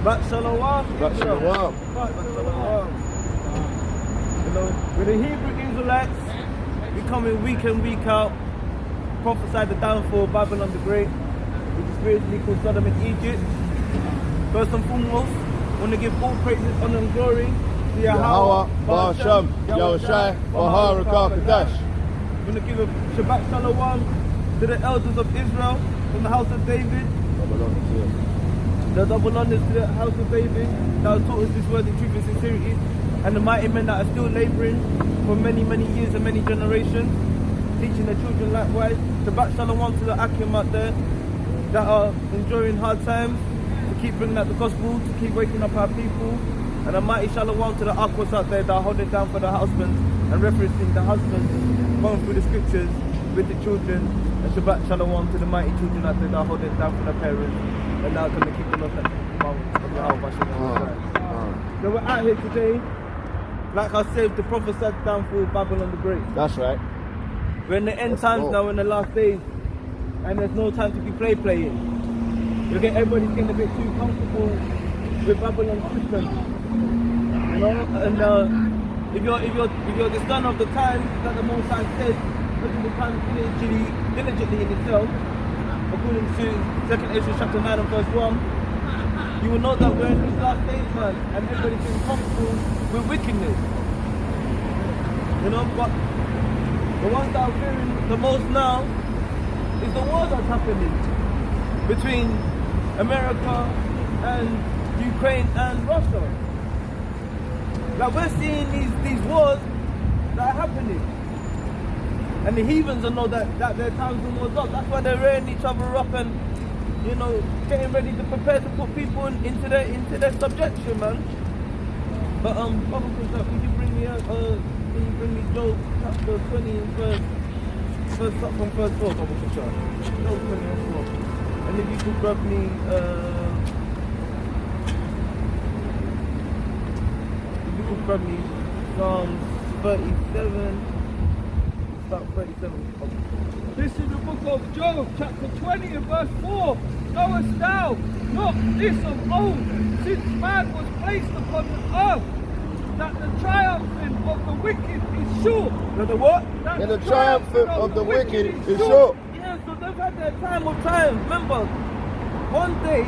Shabbat Shalom. Shabbat Shalom. Shabbat Shalom. You know, with the Hebrew Israelites, we come in week in, week out, prophesy the downfall of Babylon the Great, which is spiritually called Sodom and Egypt. First and foremost, I want to give all praises, honor and glory to Yahweh, Ba'asham, Yahushai, Baharakah Kadash. I'm going to give a Shabbat Shalom to the elders of Israel from the house of David. The double honors to the house of David that has taught us this word in truth and sincerity, and the mighty men that are still labouring for many, many years and many generations, teaching their children likewise. Shabbat Shalom to the Akim out there that are enduring hard times, to keep bringing out the gospel, to keep waking up our people, and a mighty Shalom to the Akwas out there that are holding down for the husbands and referencing the husbands going through the scriptures with the children. And Shabbat Shalom to the mighty children out there that are holding down for the parents and now going to keep the laws and commandments of Yahweh. So we're out here today, like I said, to prophesy the downfall of Babylon the Great. That's right. We're in the end times now, in the last days, and there's no time to be playing. Everybody's getting a bit too comfortable with Babylon's system. You know, and if you're the son of the times that the Most High said, looking the time diligently in itself, according to 2nd Ezra chapter 9 and verse 1, you will know that we're in these last days, man, and everybody's been comfortable with wickedness. You know, but the ones that are fearing the most now is the war that's happening between America and Ukraine and Russia. Like, we're seeing these wars that are happening. And the heathens know that their times are war's up. That's why they're rearing each other up and, you know, getting ready to prepare to put people into their subjection, man. But Brother Kushal, could you bring me Job chapter 20 and verse up from verse 4, Brother Kushal? Job 20 and 4. And if you could grab me Psalms 37. About 37. This is the book of Job, chapter 20 and verse 4. Knowest thou not this of old, since man was placed upon the earth, that the triumphing of the wicked is sure? That the what? And the triumphing of the wicked is sure. Yeah, so they've had their time of time. Remember, one day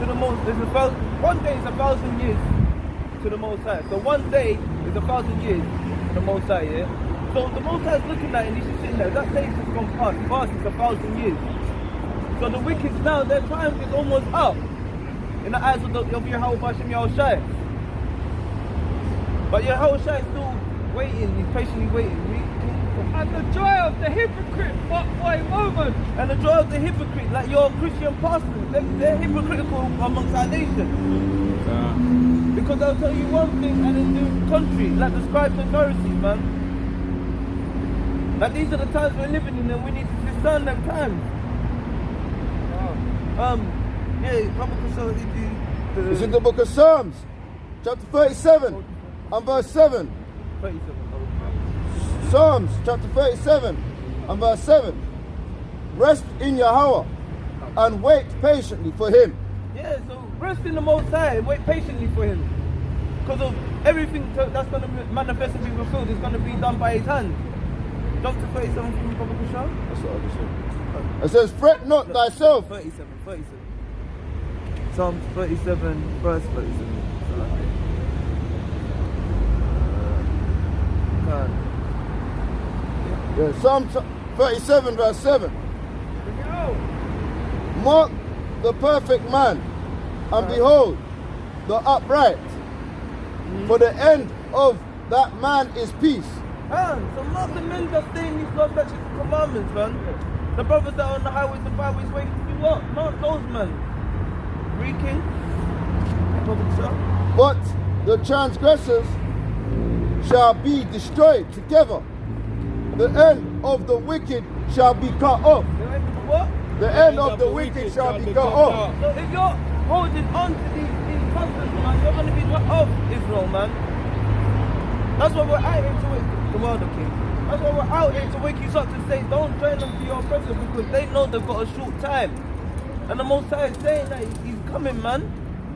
to the most is 1,000 years to the Most High. So one day is 1,000 years to the Most High, yeah? So the Most High is looking at it and he's just sitting there. That day has just gone past. Past is 1,000 years. So the wicked now, their triumph is almost up in the eyes of Yahweh Bashem Yahushai. But Yahushai is still waiting. He's patiently waiting. And the joy of the hypocrite, but for a moment. And the joy of the hypocrite, like your Christian pastors, they're hypocritical amongst our nation. Because they'll tell you one thing and then do contrary, like the scribes and Pharisees, man. Like, these are the times we're living in and we need to discern them times. Yeah, Papa Kushal, It's in the book of Psalms, chapter 37 and verse 7. 37. Psalms, chapter 37 and verse 7. Rest in Yahweh and wait patiently for him. Yeah, so rest in the Most High and wait patiently for him. Because of everything that's going to manifest and be fulfilled is going to be done by his hand. Jump to 37 from Papa Kushal. That's what I just said. It says, fret not thyself. 37. Psalms 37, verse 37. Yeah, Psalm 37, verse 7. Mark the perfect man, and behold, the upright. For the end of that man is peace. So mark the men that stay in these laws, statutes, and commandments, man. The brothers that are on the highways and byways waiting to do what? Mark those men. Reeking. But the transgressors shall be destroyed together. The end of the wicked shall be cut off. The end of what? The end of the wicked shall be cut off. So if you're holding on to these customs, man, you're going to be cut off, Israel, man. That's why we're out here to wake the world up, King. That's why we're out here to wake you up to say, don't join them to your oppressor, because they know they've got a short time. And the Most High is saying that he's coming, man.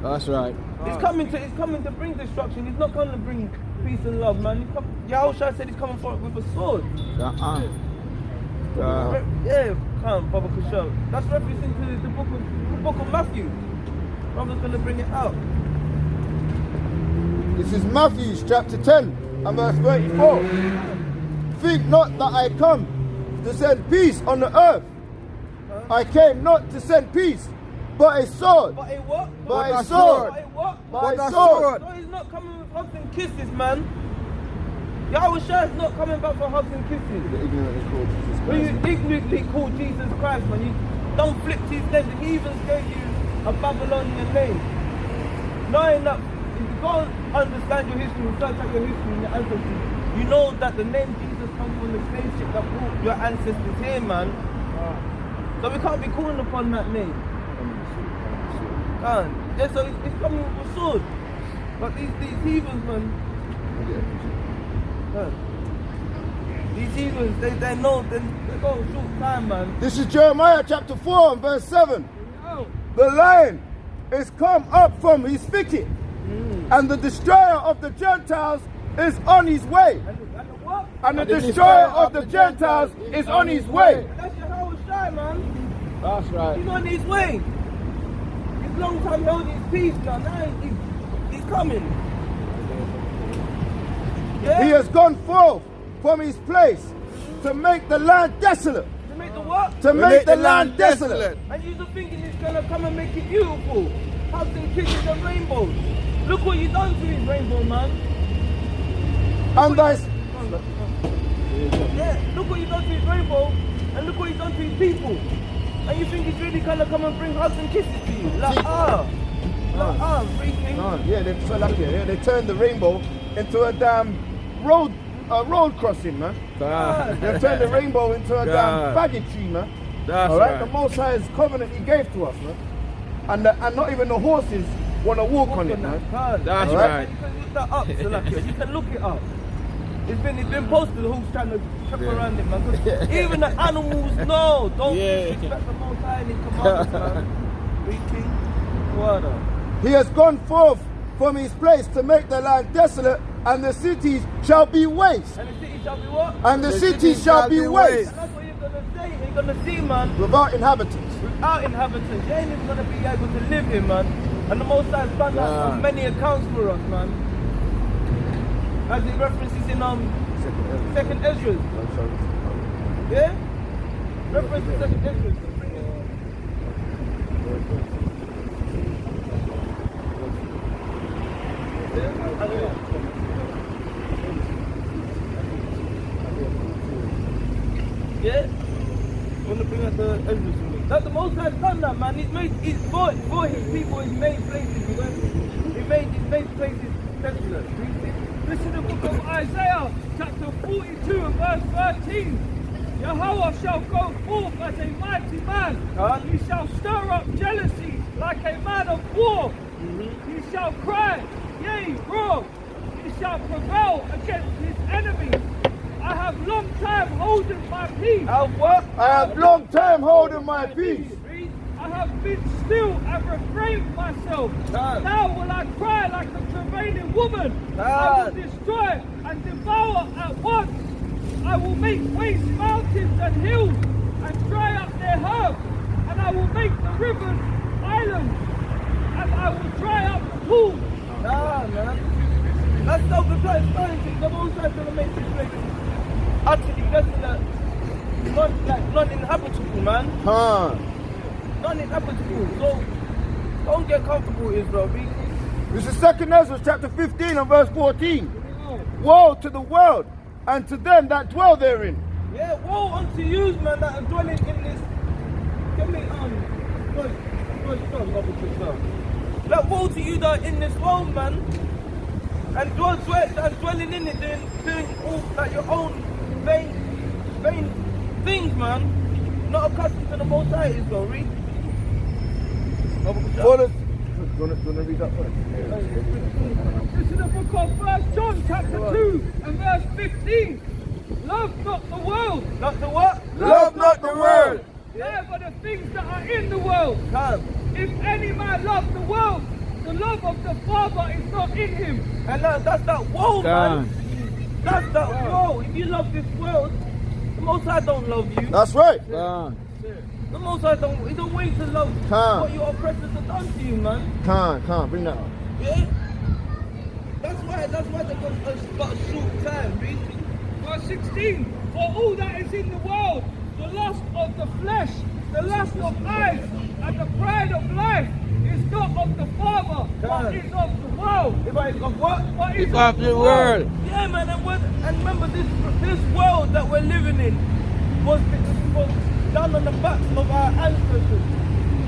That's right. He's coming to bring destruction. He's not coming to bring peace and love, man. Yahushua said he's coming for it with a sword. Yeah, come, Baba Kushal. That's referencing to the book of Matthew. Brother's gonna bring it out. This is Matthew chapter 10 and verse 34. Think not that I come to send peace on the earth. I came not to send peace, but a sword. But a what? But a sword. But a what? But a sword. No, he's not coming with hugs and kisses, man. Yahushua is not coming back for hugs and kisses. When you ignorantly call Jesus Christ, man, you don't flip his name. The heathens gave you a Babylonian name. Knowing that, if you go and understand your history, search out your history and your ancestry, you know that the name Jesus comes from the spaceship that brought your ancestors here, man. So we can't be calling upon that name. Yeah, so it's coming with a sword. But these heathens, man. These heathens, they know they go a short time, man. This is Jeremiah chapter 4 and verse 7. The lion is come up from his thicket, and the destroyer of the Gentiles is on his way. And the destroyer of the Gentiles is on his way. That's your Yahushua, man. That's right. He's on his way. He's long time held his peace, man. Now he's coming. Yeah? He has gone forth from his place to make the land desolate. To make the what? To make the land desolate. And you're thinking he's gonna come and make it beautiful. Hugs and kisses and rainbows. Look what you done to his rainbow, man. And thy Yeah, look what you done to his rainbow, and look what you done to his people. And you think he's really gonna come and bring hugs and kisses to you? Freaking. yeah, they fell up here. Yeah, they turned the rainbow into a damn road crossing, man. They turned the rainbow into a damn faggotry, man. That's all right? right. The Most High's covenant he gave to us, man. And not even the horses want to walk on it, man. That's all right. You can look that up, Salakia. You can look it up. It's been posted, the who's trying to trap around it, man. 'Cause even the animals know, don't disrespect the Most High and his commandments, man. Freaking water. He has gone forth from his place to make the land desolate, and the cities shall be waste. And the city shall be what? And the cities shall be waste. And that's what you're gonna say. You're gonna see, man. Without inhabitants. Without inhabitants, you ain't even gonna be able to live in, man. And the Most High has done that on many accounts for us, man. As it references in Second Ezra. Yeah? Reference to Second Ezra. Yeah? You want to bring out the Ezra to me? That the Most High has done that, man. He's for his people, he's made places. He made places desolate. Listen to the book of Isaiah, chapter 42 and verse 13. Yahweh shall go forth as a mighty man. He shall stir up jealousy like a man of war. He shall cry, yea, roar. He shall prevail against his enemies. I have long time holding my peace. I have long time holding my peace. I have been still and refrained myself. Now will I cry like a travailing woman. I will destroy and devour at once. I will make waste mountains and hills and dry up their herbs. And I will make the rivers islands. And I will dry up the pools. Man. That's self-explanatory. The Most High is going to make this place utterly desolate. Non-inhabitable, man. Non-inhabitable. So, don't get comfortable, Israel. This is 2 Ezra chapter 15 and verse 14. Woe to the world and to them that dwell therein. Yeah, woe unto you, man, that are dwelling in this. Give me, like, woe to you that are in this world, man. And dwelling in it, doing all like your own vain things, man. Not accustomed to the Most High, Israel. Read. Do you want to read that first? This is the book of 1 John chapter 2 and verse 15. Love not the world. Not the what? Love not the world. Never the things that are in the world. Come. If any man love the world, the love of the Father is not in him. And that's that world, man. That's that world. If you love this world, the Most High don't love you. That's right. The Most High don't. He don't wait to love what your oppressors have done to you, man. Can't bring that up. Yeah. That's why they've got a short time, really. Verse 16. For all that is in the world, the lust of the flesh, the lust of eyes, and the pride of life is not of the Father, but is of the world. Of what? But is of the world. Yeah, man. And remember, this world that we're living in was done on the backs of our ancestors.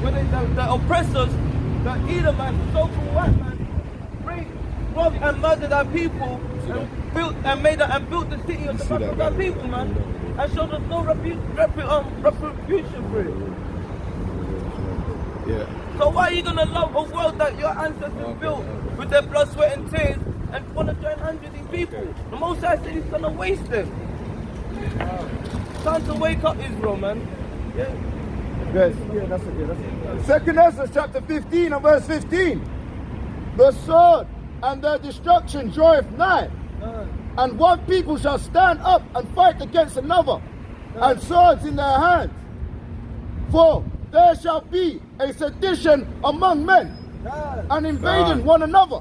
When the oppressors, the Edomites, the so-called white man, robbed and murdered our people, and built the city on the back of our people, man, and showed us no retribution for it. Yeah. So why are you gonna love a world that your ancestors built with their blood, sweat, and tears, and want to join hands with these people? The Most High said He's gonna waste them. Time to wake up, Israel, man. Yeah. Yes. Yeah, that's it. Second Ezra chapter 15 and verse 15. The sword and their destruction draweth nigh, and one people shall stand up and fight against another, and swords in their hands. For there shall be a sedition among men, and invading one another,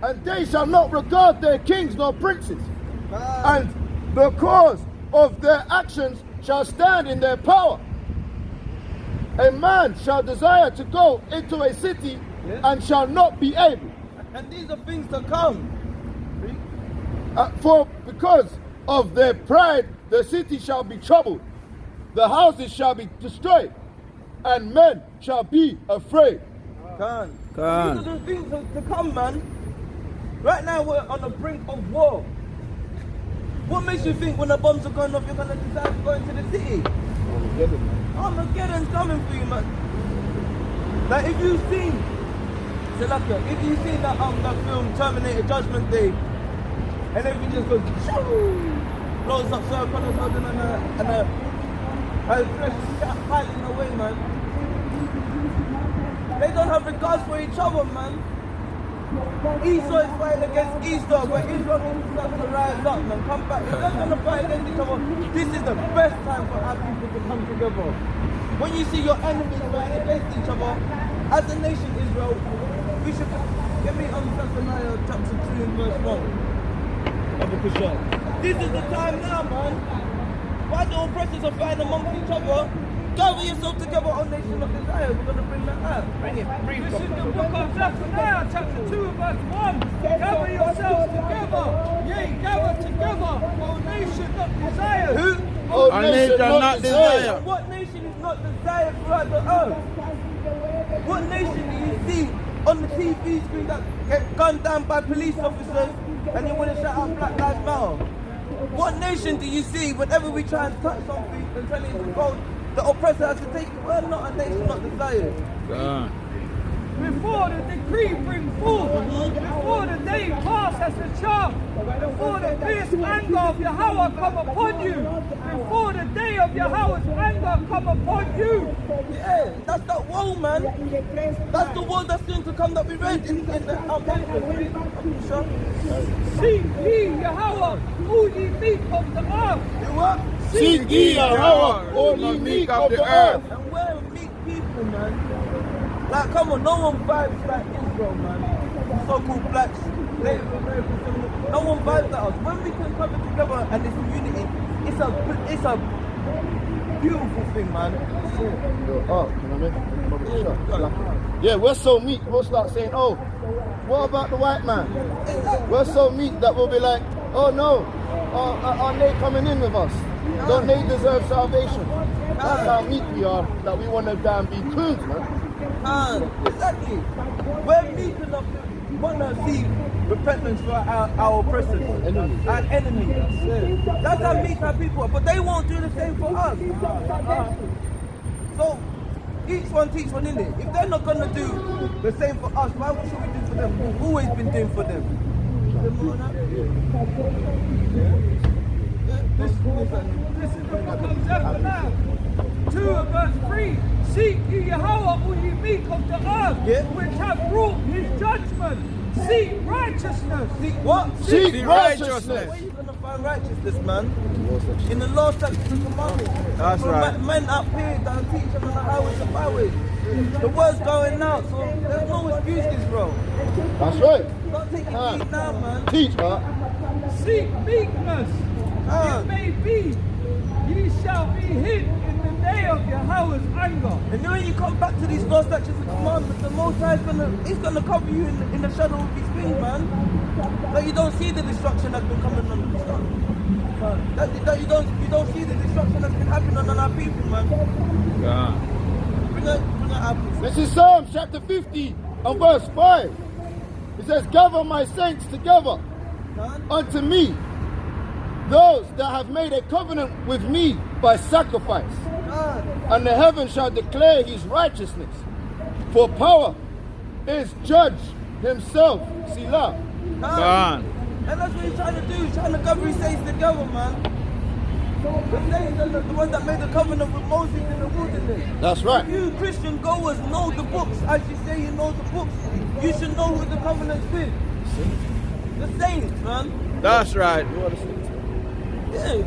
and they shall not regard their kings nor princes, and the cause of their actions shall stand in their power. A man shall desire to go into a city and shall not be able. And these are things to come. For because of their pride, the city shall be troubled, the houses shall be destroyed, and men shall be afraid. These are the things to come, man. Right now we're on the brink of war. What makes you think when the bombs are going off, you're going to decide to go into the city? Armageddon's coming for you, man. Like if you've seen that film Terminator Judgment Day, and everything just goes blows up so upon us and a flesh fighting away, man. They don't have regards for each other, man. Esau is fighting against Esau, but Israel needs to start to rise up, man. Come back. If they're going to fight against each other, this is the best time for our people to come together. When you see your enemies fighting against each other, as a nation, Israel, we should get me on Zephaniah chapter 2 and verse 1. This is the time now, man. Why the oppressors are fighting amongst each other? Gather yourself together, O nation of desire. We're going to bring that out. Bring it. This is the book of Zephaniah, chapter 2 and verse 1. Gather yourselves together. Yea, gather together, O nation not desired. Who? O nation not desired. What nation is not desired throughout the earth? What nation do you see on the TV screen that get gunned down by police officers and they want to shout out Black Lives Matter? What nation do you see whenever we try and touch something and turn it into gold, the oppressor has to take it? We're not a nation not desired. Before the decree bring forth, before the day pass as the charm, before the fierce anger of Yahweh come upon you, before the day of Yahweh's anger come upon you. Yeah, that's that woe, man. That's the woe that's going to come that we read in the sure. Seek ye Yahweh, all ye meek of the earth. You what? Seek ye Yahweh, all ye meek of the earth. And we're meek people, man. Like, come on, no one vibes like Israel, man. So-called blacks, Native Americans, no one vibes like us. When we can come together and this unity, it's a beautiful thing, man. Can I make a shot? Yeah, we're so meek, we'll start saying, oh, what about the white man? We're so meek that we'll be like, oh no, are they coming in with us? Don't they deserve salvation? That's how meek we are, that we want to damn be coons, man. Exactly. We're meek enough to want to see repentance for our oppressors, our enemies. That's how meek our people are, but they won't do the same for us. So, each one teach one, innit? If they're not going to do the same for us, why should we do for them? We've always been doing for them. This is the book of Zephaniah 2 and verse 3. Seek ye Yahweh, all ye meek of the earth, Yeah. which have brought his judgment. Seek righteousness. Seek what? Seek righteousness. Where are you going to find righteousness, man? In the law, statutes, and commandments. That's From right. Men up here that are teaching on the highways and byways. The word's going out, so there's no excuses, bro. That's right. Don't take it deep now, man. Teach, huh? Seek meekness. It may be ye shall be hid in the day of Yahweh's anger. And then when you come back to these law, statutes, and commandments, the Most High is gonna cover you in the shadow of His wings, man. That you don't see the destruction that's been coming on the sun. That you don't see the destruction that's been happening on our people, man. God. Bring it up. This is Psalms chapter 50 and verse 5. It says, gather my saints together unto me, those that have made a covenant with me by sacrifice. And the heaven shall declare his righteousness. For power is judge himself. Selah. God. And that's what he's trying to do. He's trying to gather his saints together, man. The saints are the ones that made the covenant with Moses in the wilderness. That's right. You Christian goers know the books. As you say you know the books, you should know who the covenant's with. The saints, man. That's right. Yeah.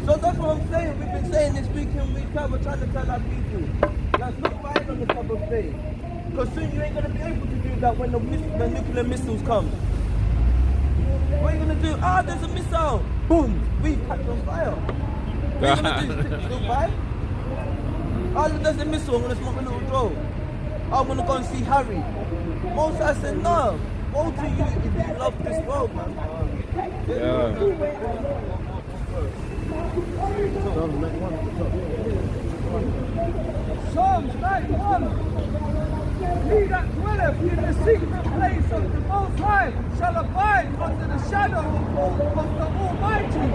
So that's what I'm saying. We've been saying this week in, week out. We're trying to tell our people, let's not fight on the Sabbath day. Because soon you ain't going to be able to do that when the nuclear missiles come. What are you going to do? Ah, there's a missile. Boom. We catch on fire. What are you going to do? Still fight? Ah, there's a missile. I'm going to smoke a little draw. I'm going to go and see Harry. Moses said, no. Woe to you if you love this world, man. Yeah. Psalms 91. He that dwelleth in the secret place of the Most High shall abide under the shadow of the Almighty.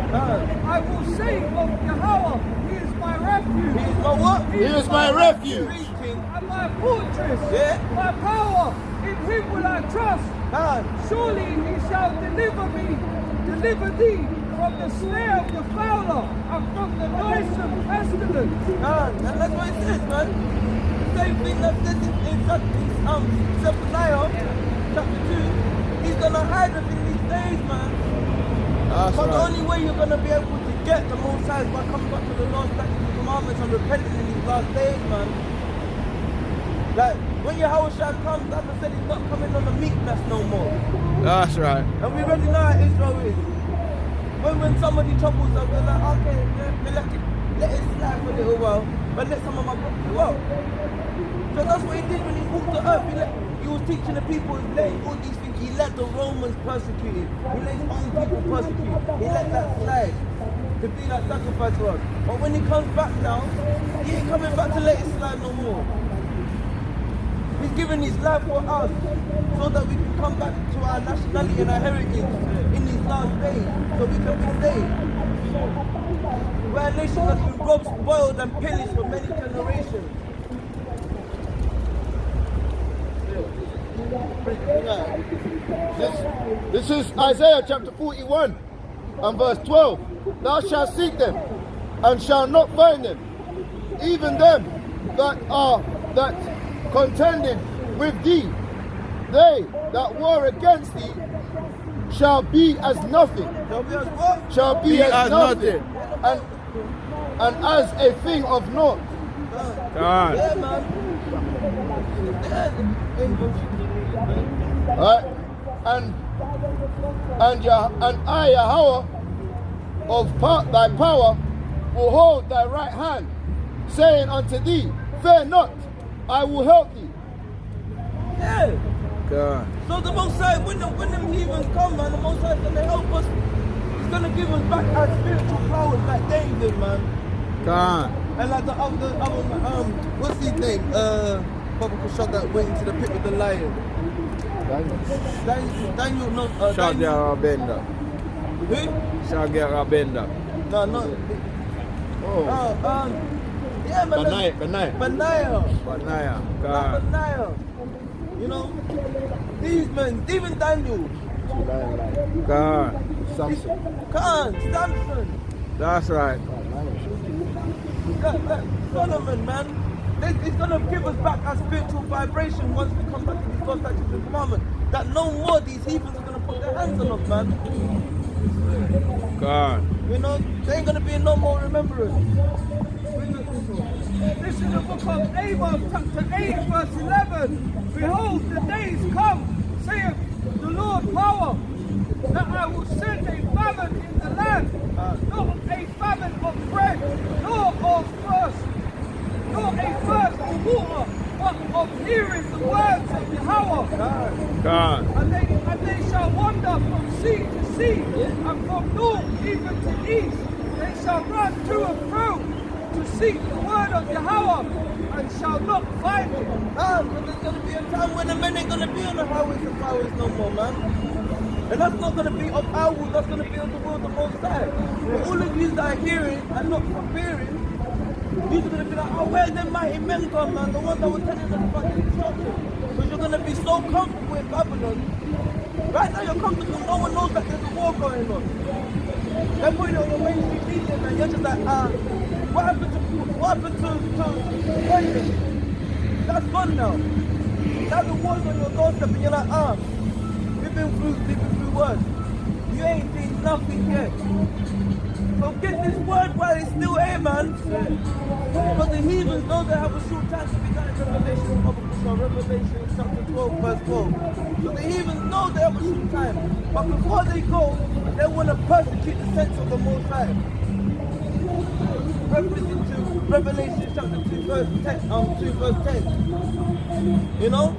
I will say of Yahweh, He is my refuge. He is my what? He is my refuge. And my fortress. Yeah. My power. In Him will I trust. Surely He shall deliver thee from the snare of the fowler and from the noisome pestilence. And that's what it says, man. The same thing that says in Zephaniah chapter 2. He's gonna hide us in these days, man. That's But the right. only way you're gonna be able to get the Most High is by coming back to the law, statutes, and commandments and repenting in these last days, man. Like when Yahweh comes, like I said, he's not coming on the meekness no more. That's right. And we already know how Israel is. When somebody troubles us, we're like, okay, let it slide for a little while, but let some of my books go out. So that's what he did when he walked the earth. He was teaching the people, he letting all these things. He let the Romans persecute him. He let his own people persecute him. He let that slide to be that sacrifice for us. But when he comes back now, he ain't coming back to let it slide no more. He's giving his life for us so that we can come back to our nationality and our heritage in these last days so we can be saved. We're a nation that's been robbed, spoiled and pillaged for many generations. This is Isaiah chapter 41 and verse 12. Thou shalt seek them and shalt not find them, even them that contended with thee. They that war against thee shall be as nothing. Shall be as what? Shall be as nothing. nothing. And as a thing of naught. God. Yeah, man. Right? And I, Yahweh, thy power, will hold thy right hand, saying unto thee, fear not, I will help thee. Yeah. God. So the Most High, when them heathens come, man, the Most High is going to help us. He's going to give us back our spiritual powers like David, man. God. And like the other what's his name? Papa that went into the pit with the lion. Daniel, no, Shall get Daniel. a bender. Who? Shall get a bender. No, not. Yeah, man. Benaiah. But now, God. Benaiah. You know, these men, even Daniel. God. Samson. That's right. Solomon, man. It's going to give us back our spiritual vibration once we come back to these laws, statutes, and commandments. That no more these heathens are going to put their hands on us, man. God. You know, there ain't going to be no more remembrance. This is the book of Amos, chapter 8, verse 11. Behold, the days come, saith the Lord power, that I will send a famine in the land, not a famine of bread, nor of thirst, nor a thirst for water, but of hearing the words of Yahweh. God. And they shall wander from sea to sea, and from north even to east. They shall run to and fro to seek the word of Yahweh, and shall not find it. But there's going to be a time when the men ain't going to be on the highways and byways no more, man. And that's not going to be of our will, that's going to be of the will of the Most High. But all of you that are hearing and not fearing, you're going to be like, oh, where them mighty men gone, man? The ones that were telling us about the destruction. Because you're going to be so comfortable in Babylon. Right now you're comfortable, no one knows that there's a war going on. They're putting it on your mainstream media, man. You're just like, what happened to President? That's gone now. Now the war's on your doorstep and you're like, we've been through worse. You ain't seen nothing yet. So get this word while it's still here, man. Because the heathens know they have a short time to be done in Revelation chapter 12, verse 12. So the heathens know they have a short time. But before they go, they want to persecute the saints of the Most High. Referencing to Revelation chapter 2, verse 10. You know?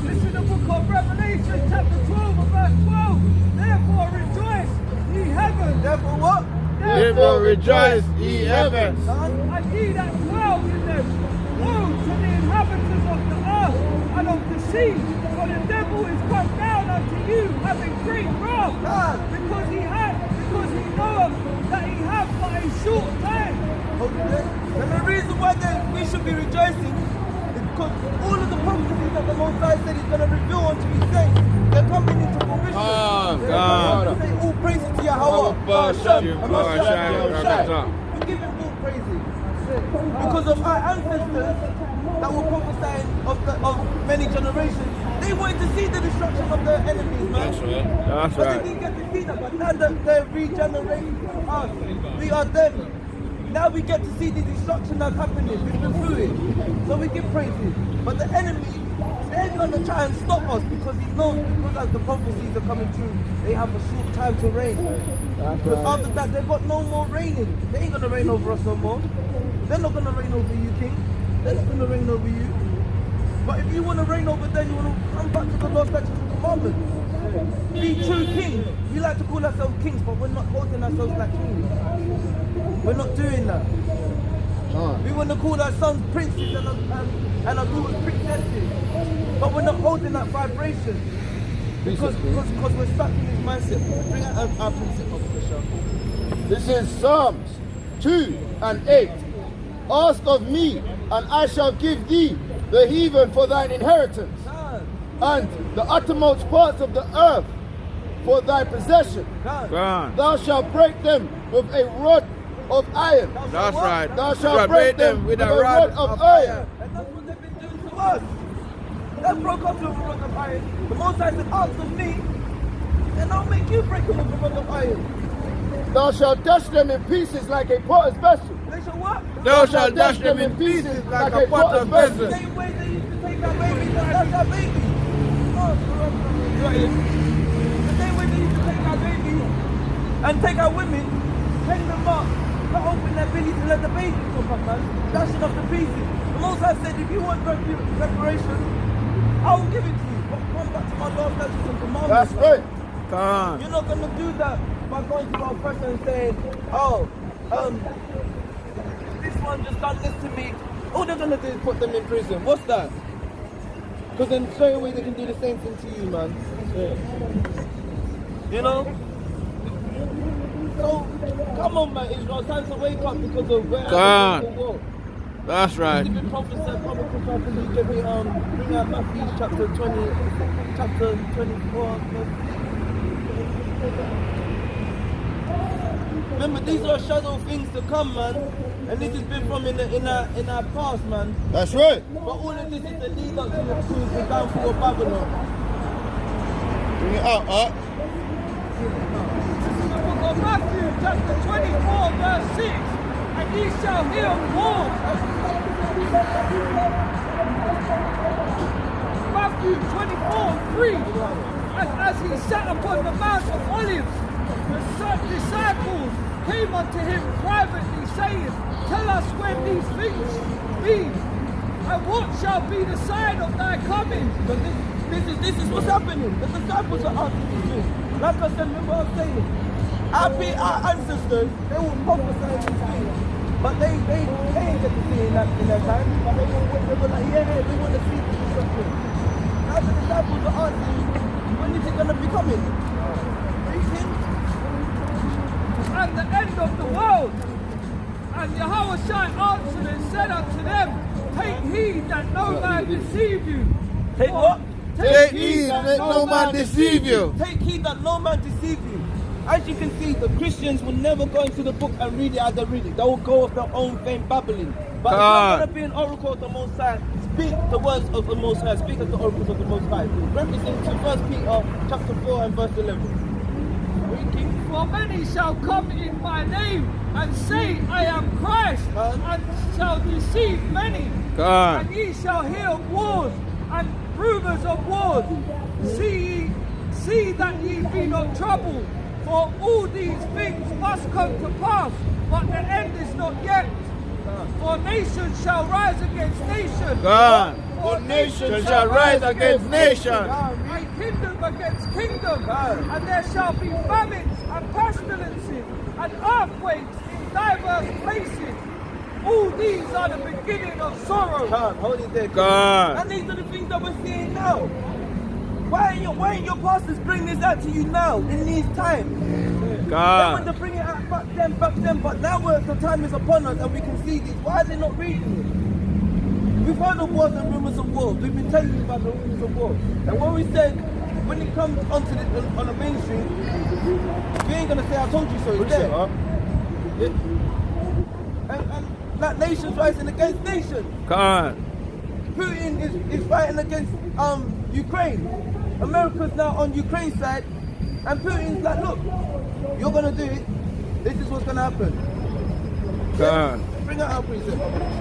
This is the book of Revelation, chapter 12, verse 12. Therefore rejoice, ye heavens. Therefore what? Therefore rejoice, ye heavens. And ye that dwell in them. Woe to the inhabitants of the earth and of the sea. For the devil is come down unto you, having great wrath. Because he knoweth that he hath but a short time. Okay. And the reason why we should be rejoicing is because all of the prophecies that the Most High said he's going to reveal unto his saints, they're coming into fruition. God. Say all praises to Yahweh. We give him all praises. Because of our ancestors that were prophesying of many generations, they wanted to see the destruction of their enemies, man. That's But right. they didn't get to see that. But now that they're regenerating us, we are them. Now we get to see the destruction that's happening. We've been through it. So we give praises. But the enemy, they're going to try and stop us because he knows, because as the prophecies are coming true, they have a short time to reign. Because after that, they've got no more reigning. They ain't going to reign over us no more. They're not going to reign over you, king. They're not going to reign over you. But if you want to reign over them, you want to come back to the law, statutes, and commandments. Be true kings. We like to call ourselves kings, but we're not holding ourselves like kings. We're not doing that. We want to call our sons princes and our daughters princesses, but we're not holding that vibration because we're stuck in this mindset. Bring out our precept of the show. This is Psalms 2 and 8. Ask of me, and I shall give thee the heathen for thine inheritance, and the uttermost parts of the earth for thy possession. God. Thou shalt break them with a rod of iron. That's right. Thou shalt break them with a rod of iron. And that's what they've been doing to us. They broke us with a rod of iron. The Most High said, ask of me, and I'll make you break them with a rod of iron. Thou shalt dash them in pieces like a potter's vessel. They shall what? Thou shalt dash them in pieces like a potter's vessel. The same way they used to take our babies and dash our babies. The same way they used to take our babies and take our women, hang them up, cut open their bellies and let the babies come up, man. Dash it off to pieces. The Most High said, if you want reparation, I'll give it to you. But come back to my law, statutes, and commandments. That's right. God. You're not going to do that by going to our person and saying, this one just done this to me. All they're going to do is put them in prison. What's that? Because then straight away they can do the same thing to you, man. Yeah. You know? So, come on, man. Israel. It's time to wake up because of where God. people walk. That's right. Even prophesied, bring out Matthew chapter 20, chapter 24. Remember, these are shadow things to come, man. And this has been from in our past, man. That's right. But all of this is the lead up to the downfall of Babylon. Bring it out, huh? The book of Matthew, chapter 24, verse 6. And ye shall hear wars. Matthew 24:3. And as he sat upon the Mount of Olives, the disciples came unto him privately, saying, Tell us when these things be, and what shall be the sign of thy coming? So this is what's happening. The disciples are asking these things. Like I said, remember what I'm saying? Our ancestors, they will prophesy these things. But they ain't get to see in their time. But they were like, yeah, we want to see this destruction. Now the disciples are asking, when is it going to be coming? And the end of the world. And Yahushua answered and said unto them, Take heed that no man deceive you. Take what? Take heed that no man deceive you. Take heed that no man deceive you. As you can see, the Christians will never go into the book and read it as they read it. They will go off their own vain babbling. But if you're going to be an oracle of the Most High, speak the words of the Most High. Speak as the oracles of the Most High. Referencing to 1 Peter chapter 4 and verse 11. For many shall come in my name and say, I am Christ, and shall deceive many. God. And ye shall hear of wars and rumors of wars. See that ye be not troubled, for all these things must come to pass, but the end is not yet. For nation shall rise against nation. God. For Nation shall rise against nation. And kingdom against kingdom. And there shall be famines and pestilences and earthquakes in diverse places. All these are the beginning of sorrow. Hold it there. God. And these are the things that we're seeing now. Why ain't your pastors bring this out to you now, in these times? They God. want to bring it out back then, but now the time is upon us and we can see this. Why are they not reading it? We've heard of wars and rumors of wars. We've been telling you about the rumors of wars. And what we said, when it comes on the mainstream, we ain't gonna say I told you so. It's there. And like nations rising against nations. God. Putin is fighting against Ukraine. America's now on Ukraine's side, and Putin's like, look, you're gonna do it. This is what's gonna happen. God. Bring it out, please.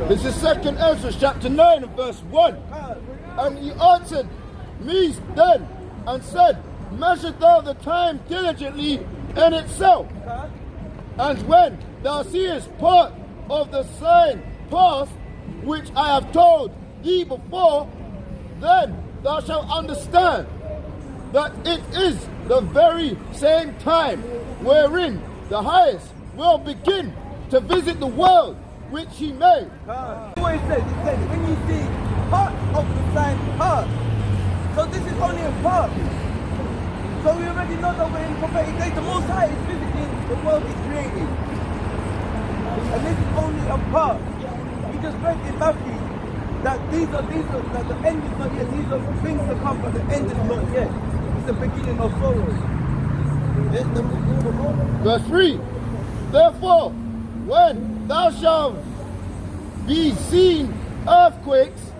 This is 2nd Ezra chapter 9 and verse 1. And he answered me then and said, Measure thou the time diligently in itself. And when thou seest part of the sign pass, which I have told thee before, then thou shalt understand that it is the very same time wherein the highest will begin to visit the world which he made. What it says, when you see part of the sign pass, so this is only a part. So we already know that we're in prophetic days. The Most High is visiting the world He created. And this is only a part. We just read in Matthew that that the end is not yet. These are things to come, but the end is not yet. It's the beginning of sorrow. Verse 3. Therefore, when thou shalt be seen earthquakes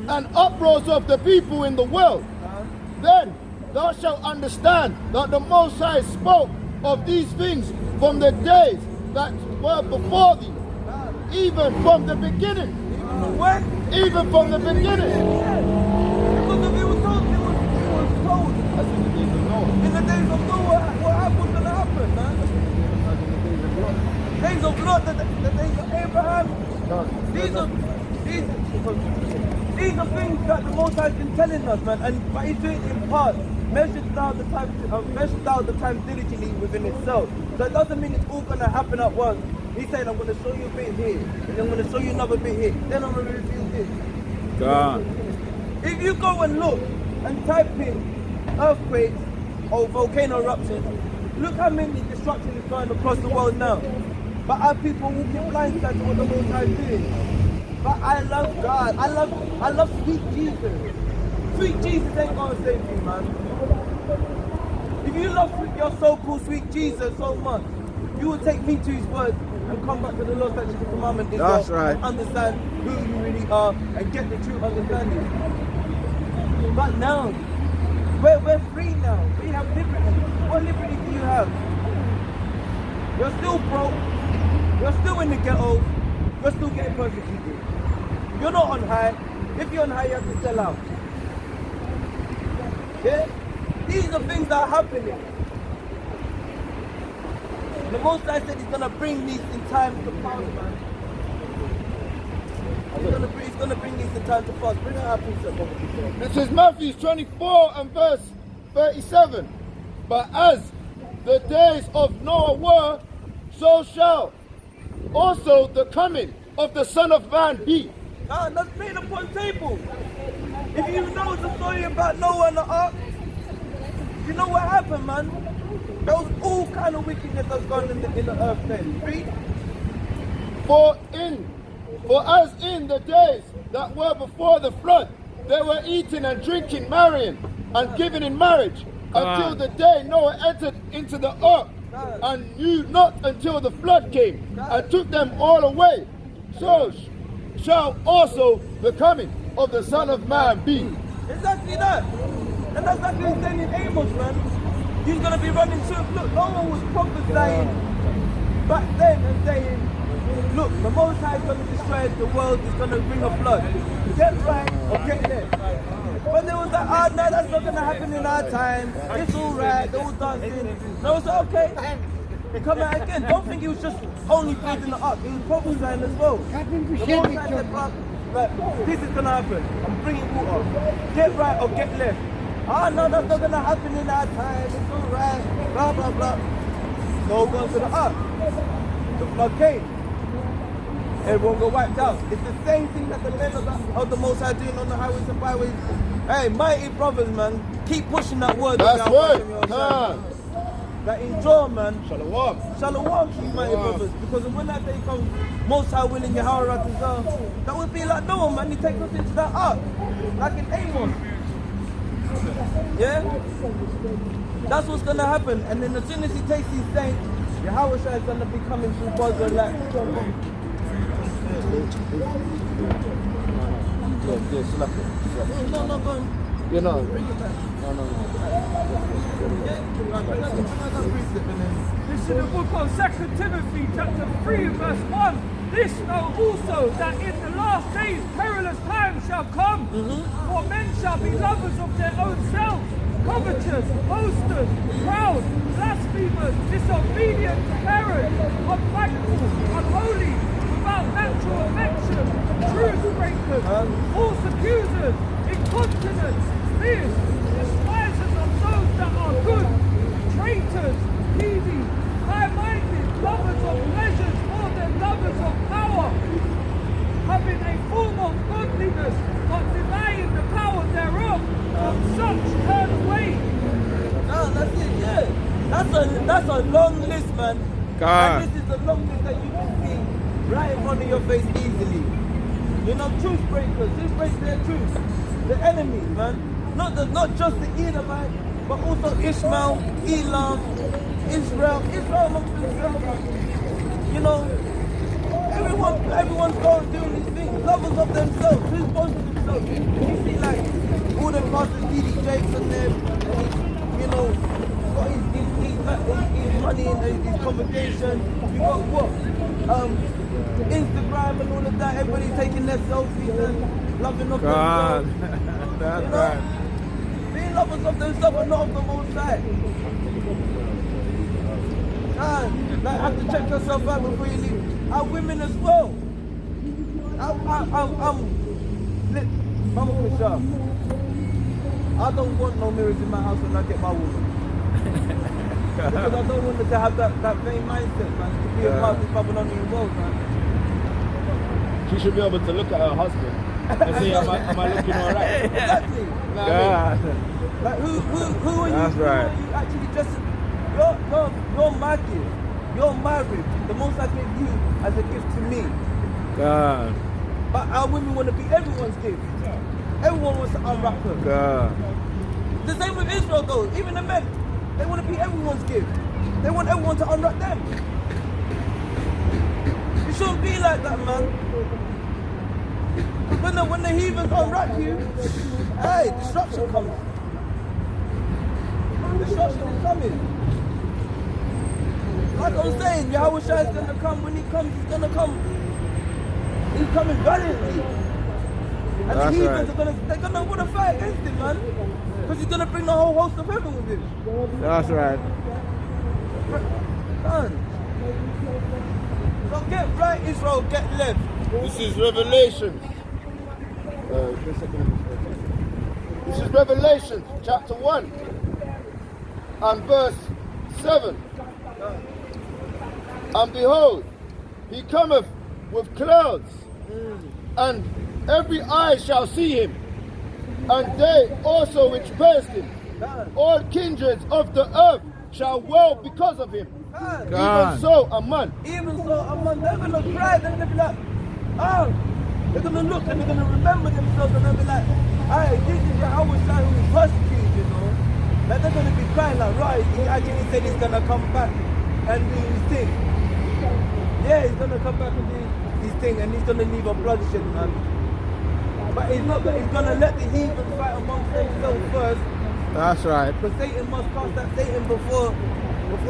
and uproars of the people in the world, then thou shalt understand that the Most High spoke of these things from the days that were before thee, even from the beginning. When? Even from the beginning. Because if it was told, in the days of Noah, what's going to happen, man? Days of Lot, the days of Abraham. These are things that the Most High has been telling us, man, but He's doing it in part. Measure down the time diligently within itself. So it doesn't mean it's all going to happen at once. He's saying, I'm going to show you a bit here, and I'm going to show you another bit here. Then I'm going to reveal this. God. If you go and look and type in earthquakes or volcano eruptions, look how many destruction is going across the world now. But our people walking blindsided to what the Most High is doing. But I love God. I love sweet Jesus. Sweet Jesus ain't gonna save you, man. If you love your so-called sweet Jesus so much, you will take me to His word and and come back to the law, statutes, and commandment is That's well, right. and understand who you really are and get the true understanding. But now, we're free now. We have liberty. What liberty do you have? You're still broke. You're still in the ghetto. You're still getting persecuted. You're not on high. If you're on high, you have to sell out. Yeah? These are things that are happening. The Most High said he's going to bring these in time to pass, man. He's going to bring these in time to pass. Bring it up, please. This is Matthew 24 and verse 37. But as the days of Noah were, so shall also the coming of the Son of Man be. Nah, let's play the point table. If you know the story about Noah and the ark, you know what happened, man. There was all kind of wickedness that's gone in the earth then. Read. For as in the days that were before the flood, they were eating and drinking, marrying and giving in marriage, until the day Noah entered into the ark, and knew not until the flood came and took them all away. So shall also the coming of the Son of Man be. Exactly that. And that's exactly what he's saying in Amos, man. He's going to be running to it. Look, no one was prophesying back then and saying, look, the Most High is going to destroy the world, is going to bring a flood. Get right or get left. But there was like, oh no, that's not going to happen in our time. It's all right, they're all dancing. No, it's okay. Come out again. Don't think he was just only building the ark. He was prophesying as well. The Most High said, right, this is going to happen. I'm bringing water. Get right or get left. Oh no, that's not going to happen in our time. It's all right. Blah, blah, blah. No, go to the ark. The flood came. Everyone got wiped out. It's the same thing that the men of the Most High doing on the highways and byways. Hey, mighty brothers, man, keep pushing that word. That's right. That endure, man. Shalom. Shalom to you, mighty brothers. Because when that day comes, Most High willing, Yahweh that would be like Noah, man. He takes us into that ark, like in Amos. Yeah? That's what's going to happen. And then as soon as he takes these saints, Yahweh is going to be coming through Buzzer like... No, go on. You know. Bring it back. No. This is the book of 2 Timothy chapter 3 verse 1. This know also that in the last days perilous times shall come, for men shall be lovers of their own selves, covetous, boasters, proud, blasphemers, disobedient to parents, unthankful, unholy, without natural affection, truth breakers, false accusers, incontinent, fierce, despisers of those that are good, traitors, greedy, high-minded, lovers of pleasures more than lovers of power, having a form of godliness, but denying the power thereof. From such turn away. No, that's it, yeah. That's a long list, man. God. And this is the long list that you can see right in front of your face easily. You know, truth breakers, who breaks their truth? The enemies, man. Not just the Edomite, but also Ishmael, Elam, Israel amongst themselves. You know, everyone's going doing these things, lovers of themselves, who's boasting themselves. You see like all the pastors, D.D. Jakes and them, and you know, got his money in his congregation. You got what? Instagram and all of that, everybody taking their selfies and loving of themselves. That's you know, right. being lovers of themselves and not of the Most High. Like, have to check yourself out before you leave. Our women as well. I'm Krisha. I don't want no mirrors in my house when I get my woman. Because I don't want her to have that same mindset, man, to be a part of this Babylonian world, man. She should be able to look at her husband and say, am I looking alright? Exactly. God. Like who are you? That's right. Who are you actually just? You're my gift. You're my rib. The Most I gave you as a gift to me. God. But our women want to be everyone's gift. Everyone wants to unwrap her. God. The same with Israel though. Even the men, they want to be everyone's gift. They want everyone to unwrap them. shouldn't be like that, man. When the heathens unwrap you, hey, destruction comes. Destruction is coming. Like I was saying, Yahweh Shai is going to come. When he comes, he's going to come. He's coming valiantly. And the heathens are they're going to want to fight against him, man. Because he's going to bring the whole host of heaven with him. That's right. Man. So get right, Israel, get left. This is Revelation. This is Revelation chapter 1 and verse 7. And behold, he cometh with clouds, and every eye shall see him, and they also which pierced him. All kindreds of the earth shall wail because of him. Even so, a man. Even so, a man, they're going to cry, they're going to be like, oh, they're going to look and they're going to remember themselves and they'll be like, hey, this is Yahweh Shai who is persecuted, you know. Like they're going to be crying like, right, he actually said he's going to come back and do his thing. Yeah, he's going to come back and do his thing and he's going to leave a bloodshed, man. But he's not, he's going to let the heathen fight amongst themselves first. That's right. Because Satan must cast that Satan before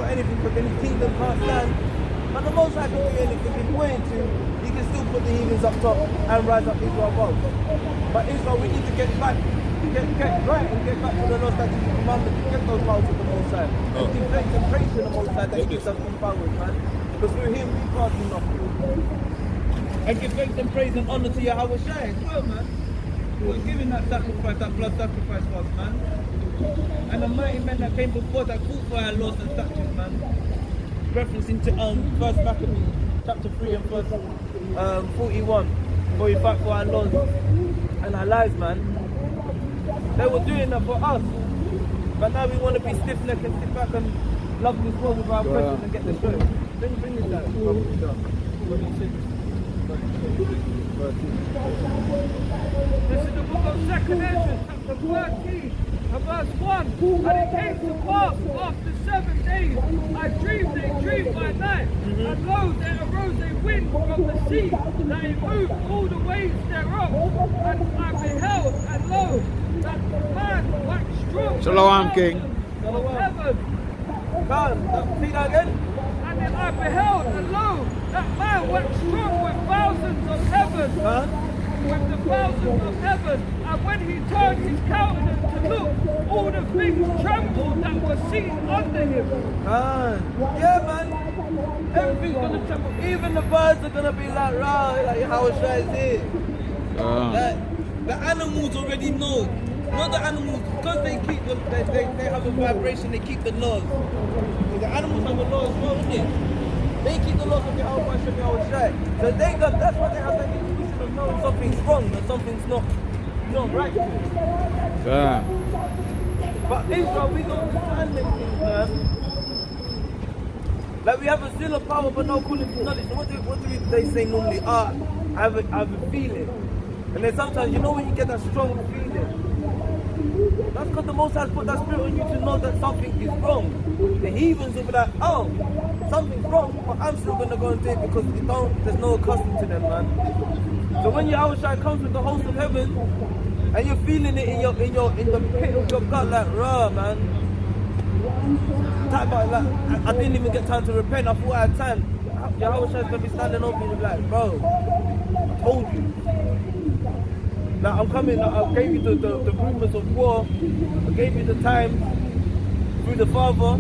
anything, because then his kingdom can't stand. But the Most High can do anything he's going to. He can still put the heathens up top and rise up Israel above. But Israel, we need to get back, get right and get back to the law, statutes and commandments, to get those powers of the Most High. And give thanks and praise to the Most High that he gives us these powers, man. Because through him we can't do nothing. And give thanks and praise and honor to Yahweh Shai as well, man. For giving that sacrifice, that blood sacrifice for us, man. And the mighty men that came before that fought for our laws and statutes, man. Referencing to First Maccabees, chapter 3 and verse 41. For we fight for our laws and our lives, man. They were doing that for us. But now we want to be stiff-necked and sit back and love this world with our oppression and get the show. Bring this out. This is the book of 2 Ezra, chapter 13, and verse 1. And it came to pass after 7 days, I dreamed a dream by night, and lo, there arose a wind from the sea, that it moved all the waves thereof. And I beheld, and lo, that the man waxed strong. Shalom, King. Of heaven. See that again? And then I beheld, and lo, that man waxed strong with thousands of heaven. With the thousands of heaven, and when he turned his countenance to look, all the things trembled that were seen under him. Yeah, man. Everything's gonna tremble. Even the birds are gonna be like, rah, like Yahweh Shai is here. Like, the animals already know. Not the animals, because they keep them, they have a vibration, they keep the laws. The animals have a law as well, isn't it? They keep the laws of Yahweh Shai. So that's why they have that intuition of knowing something's wrong and something's not right. But Israel, we don't understand them things, man. Like we have a zeal of power but no calling to knowledge. So what do they say normally? I have a feeling. And then sometimes, you know when you get that strong feeling, that's because the Most High put that spirit on you to know that something is wrong. The heathens will be like, oh, something's wrong, but I'm still gonna go and do it because there's no custom to them, man. So when Yahweh Shai comes with the host of heaven and you're feeling it in the pit of your gut, like, rah, man. Type about like, I didn't even get time to repent. I thought I had time. Yahweh Shai's gonna be standing over you and be like, bro, I told you. Now I'm coming. I gave you the rumors of war. I gave you the time through the Father.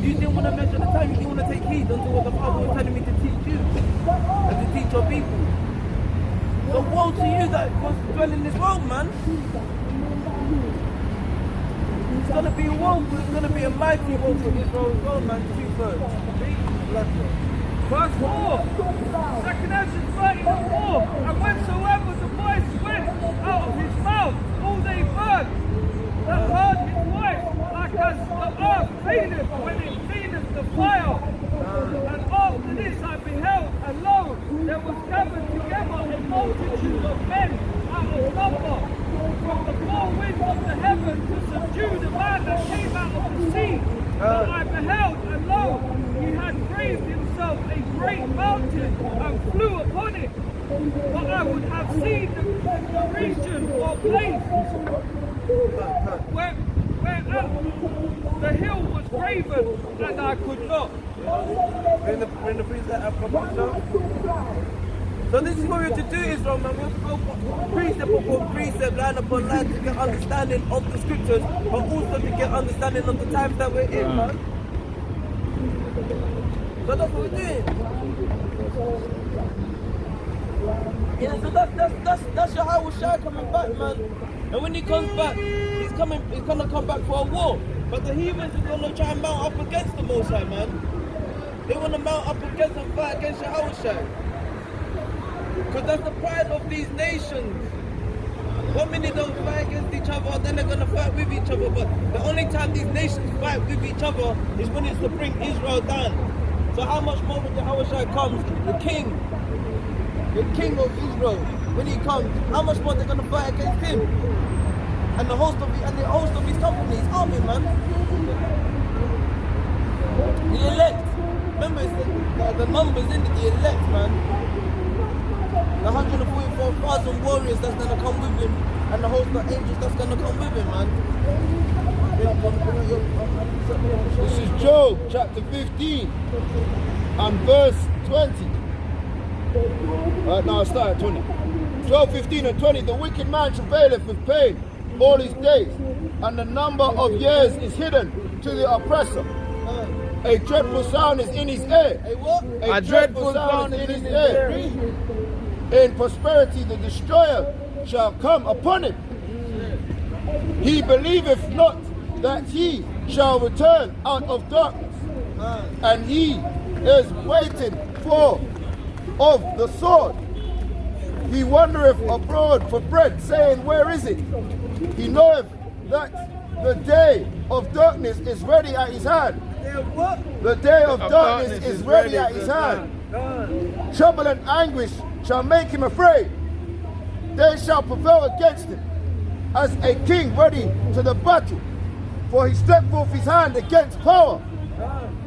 You didn't want to measure the time. You didn't want to take heed unto what the Father was telling me to teach you and to teach your people. So woe to you that wants to dwell in this world, man. It's gonna be a woe. It's gonna be a mighty woe for Israel as well, man. 2/3. Verse 4, 2 Ezra 13:4, and whensoever the voice went out of his mouth, all they birds that heard his voice, like as the earth fadeth when it feedeth the fire. And after this I beheld, and lo, there was gathered together a multitude of men out of number, from the four winds of the heaven to subdue the man that came out of the sea. And I beheld, and lo, he had braved himself myself a great mountain and flew upon it, but I would have seen the region or place where the hill was graven, and I could not. When the precept have come up, so this is what we have to do, Israel, man. We have to go precept upon precept, line upon line, to get understanding of the scriptures, but also to get understanding of the times that we're in, man. So that's what we're doing. Yeah, so that's Yahweh Shai coming back, man. And when he comes back, he's gonna come back for a war. But the heathens are gonna try and mount up against the Most High, man. They wanna mount up against and fight against Yahweh Shai. Because that's the pride of these nations. 1 minute they'll fight against each other, then they're gonna fight with each other. But the only time these nations fight with each other is when it's to bring Israel down. So how much more when Yahweh Shai comes, the king of Israel, when he comes, how much more they're gonna fight against him? And the host of his company, his army, man. The elect. Remember, it's the numbers in the elect, man. The 144,000 warriors that's gonna come with him, and the host of angels that's gonna come with him, man. This is Job chapter 15 and verse 20. Right now I start at 20. Job 15 and 20. The wicked man travaileth with pain all his days, and the number of years is hidden to the oppressor. A dreadful sound is in his ear. A what? A dreadful sound is in his ear. In prosperity the destroyer shall come upon him. He believeth not that he shall return out of darkness, and he is waiting for of the sword. He wandereth abroad for bread, saying, where is it? He knoweth that the day of darkness is ready at his hand. The day of darkness is ready at his hand. Trouble and anguish shall make him afraid. They shall prevail against him as a king ready to the battle. For he stretched forth his hand against power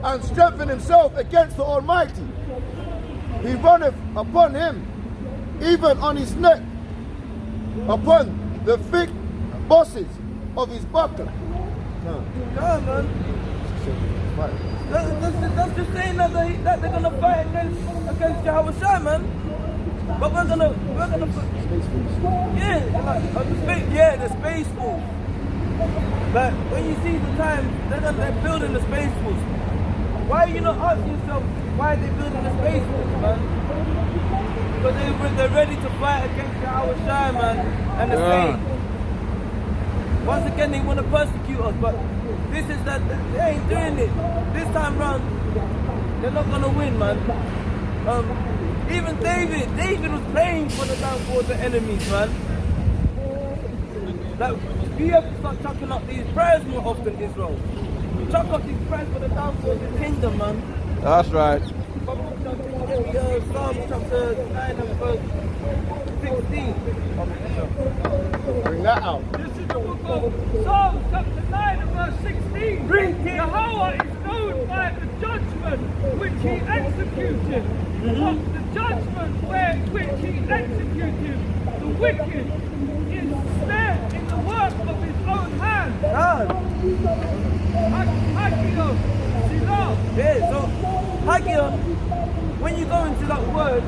and strengthened himself against the Almighty. He runneth upon him, even on his neck, upon the thick bosses of his buckler. Yeah, man. That's just saying that they're gonna fight against Yahweh Shai, man. But we're gonna the space force. But when you see the time, they're building the space force. Why are you not asking yourself why they're building the space force, man? Because they're ready to fight against Yahweh Shai, man, and the saints. Once again, they want to persecute us, but this is that they ain't doing it. This time round, they're not gonna win, man. Even David was praying for the downfall of the enemies, man. Like, we have to start chucking up these prayers more often, Israel. Chuck up these prayers for the downfall of the kingdom, man. That's right. Psalm chapter 9 and verse 16. Bring that out. This is the book of Psalm chapter 9 and verse 16. Yahweh is known by the judgment which he executed. But the judgment which he executed, the wicked, is snared in the work of his own hand. Haggai, Selah. Yeah, so Haggai, when you go into that word,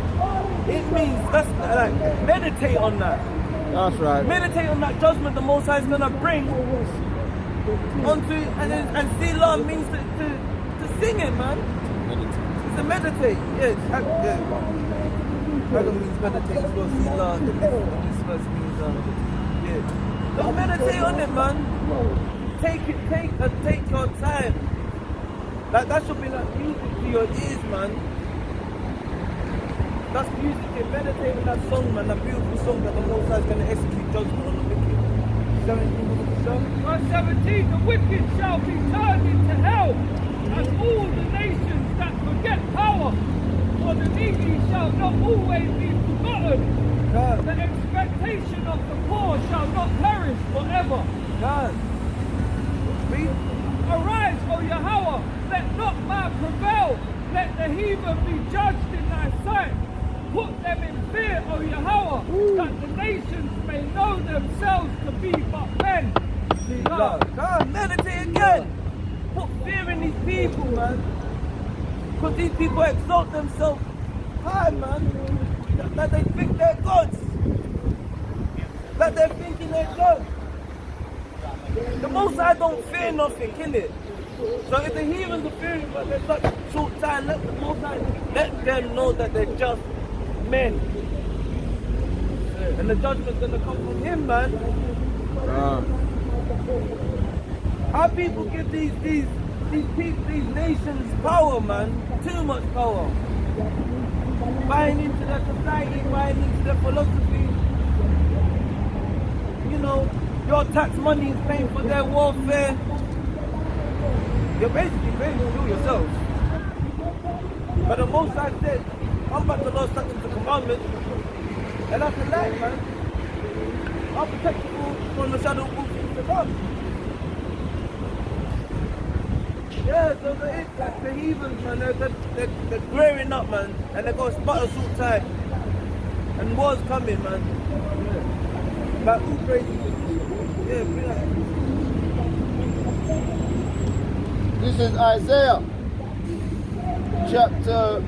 it means that's like meditate on that. That's right. Meditate on that judgment the Most High is gonna bring onto, and Selah means to sing it, man. It's to meditate. Yes, Haggai means meditate as well. Selah, this verse means yeah. So meditate on it, man. Take your time. Like that should be like music to your ears, man. That's music. Meditate on that song, man. That beautiful song that the Most High is going to execute judgment on the wicked. Verse 17, the wicked shall be turned into hell, and all the nations that forget power. For the needy shall not always be forgotten. The expectation of the poor shall not perish forever. Arise, O Yahweh, let not man prevail. Let the heathen be judged in thy sight. Put them in fear, O Yahweh, that the nations may know themselves to be but men. Come on, meditate again. Put fear in these people, man. Because these people exalt themselves high, man. That they think they're gods. That they're thinking they're gods. The Most High don't fear nothing, kill it. So if the heathens are fearing, but they're such short time, let the Most High, let them know that they're just men. And the judgment's gonna come from him, man. Our people give these nations power, man. Too much power. Buying into their society, buying into their philosophy. You know, your tax money is paying for their warfare. You're basically paying to do yourself. But the Most High said, I'm about to Lord's statutes and commandments. And that's the light, man. I'll protect you from the shadow of things to come. Yeah, so the heathens, man, they're growing up, man. And they're going to spot a short time. And war's coming, man. Yeah. Like, all crazy. Yeah, bring that. This is Isaiah chapter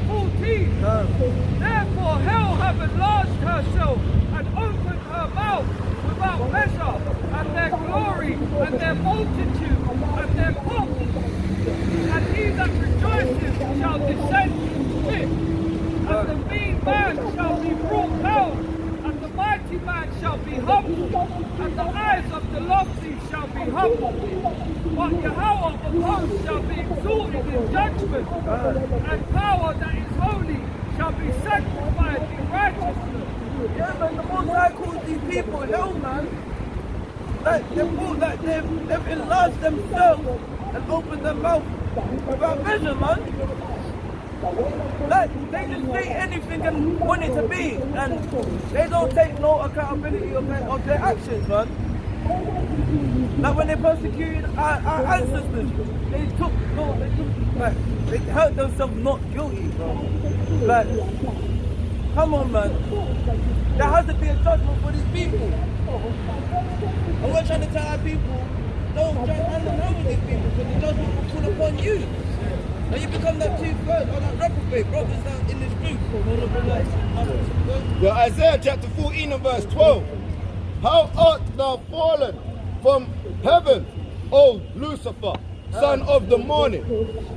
14. Therefore hell hath enlarged herself and opened her mouth without measure, and their glory and their multitude and their pomp. And he that rejoices shall descend to pit, and the mean man shall be brought down, and the mighty man shall be humbled, and the eyes of the lofty shall be humbled. But Yahweh of hosts shall be exalted in judgment, and power that is holy shall be sanctified in righteousness. Yeah, man, the Most High calls these people hell, man. They've enlarged themselves and opened their mouth without measure, man. Like, they just say anything and want it to be, and they don't take no accountability of their actions, man. Like when they persecuted our ancestors, they hurt themselves not guilty, bro. Like, come on, man. There has to be a judgment for these people. And we're trying to tell our people, don't try and hang with these people because the judgment will fall upon you. And you become that 2/3 or that reprobate brothers that in this group. Yeah, Isaiah chapter 14 and verse 12. How art thou fallen from heaven, O Lucifer, son of the morning?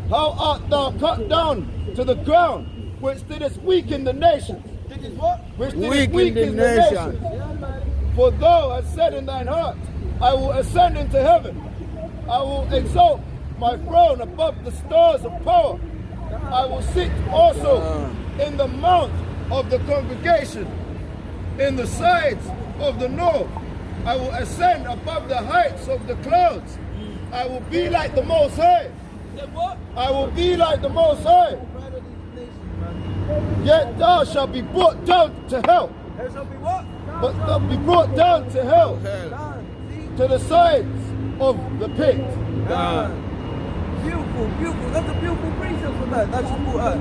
How art thou cut down to the ground, which didst weaken the nations? Which didst weaken the nations. For thou hast said in thine heart, I will ascend into heaven. I will exalt my throne above the stars of power. I will sit also in the mount of the congregation, in the sides of the north. I will ascend above the heights of the clouds. I will be like the Most High. I will be like the Most High. Yet thou shalt be brought down to hell. There shall be what? But thou be brought down to hell, to the sides of the pit. Beautiful, beautiful. That's a beautiful precept for that. That's just put out.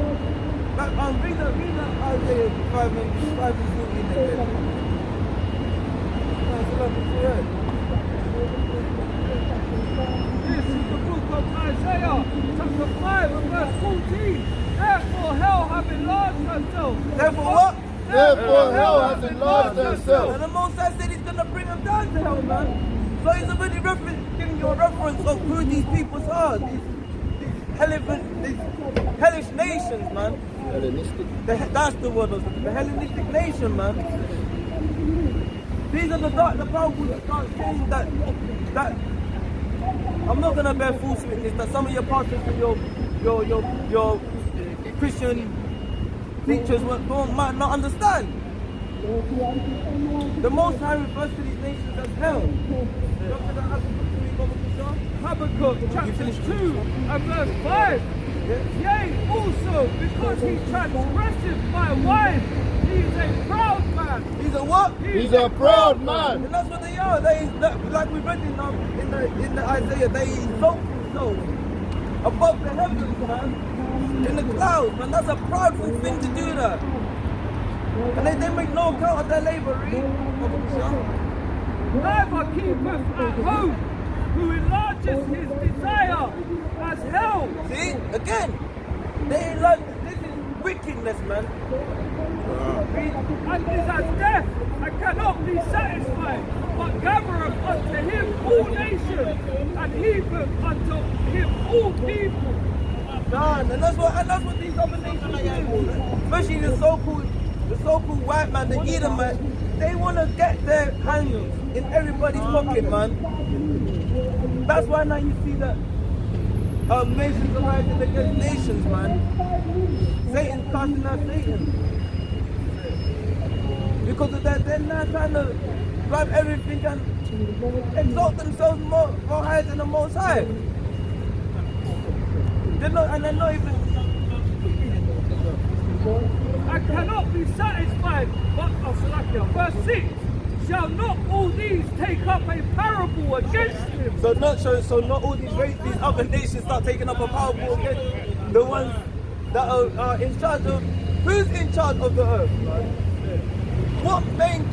Like, read that Isaiah 5 and 14 again. That's a lovely word. This is the book of Isaiah, chapter 5 and verse 14. Therefore hell hath enlarged herself. Therefore what? Therefore hell has enlarged herself. And the Most High said he's going to bring them down to hell, man. So he's already giving you a reference of who these people are. These hellish nations, man. Hellenistic. That's the word. The Hellenistic nation, man. These are the powerful that start saying that I'm not gonna bear false witness that some of your pastors and your Christian teachers might not understand. The Most High refers to these nations as hell. Habakkuk chapter 2 and verse 5. Yea, also, because he transgresseth my wife, he is a proud man. He's a what? He's a proud man. And that's what they are. Like we read in the Isaiah, they exalt themselves above the heavens, man. In the clouds, man. That's a proudful thing to do that. And they make no account of their labor, Neither keepeth at home, who enlarges his desire as hell. See, again, they like this is wickedness, man. And is as death, and cannot be satisfied, but gathereth unto him all nations, and heapeth unto him all people. Done. And that's what these other nations are doing. Especially the so-called white man, the Edomite, they want to get their hands in everybody's pocket, man. That's why now you see that nations are rising against nations, man. Satan's casting out Satan. Because of that, they're now trying to grab everything and exalt themselves more higher than the Most High. They're not even. I cannot be satisfied, but verse 6. Shall not all these take up a parable against him? So not all these other nations start taking up a parable against the ones that are in charge of. Who's in charge of the earth? What main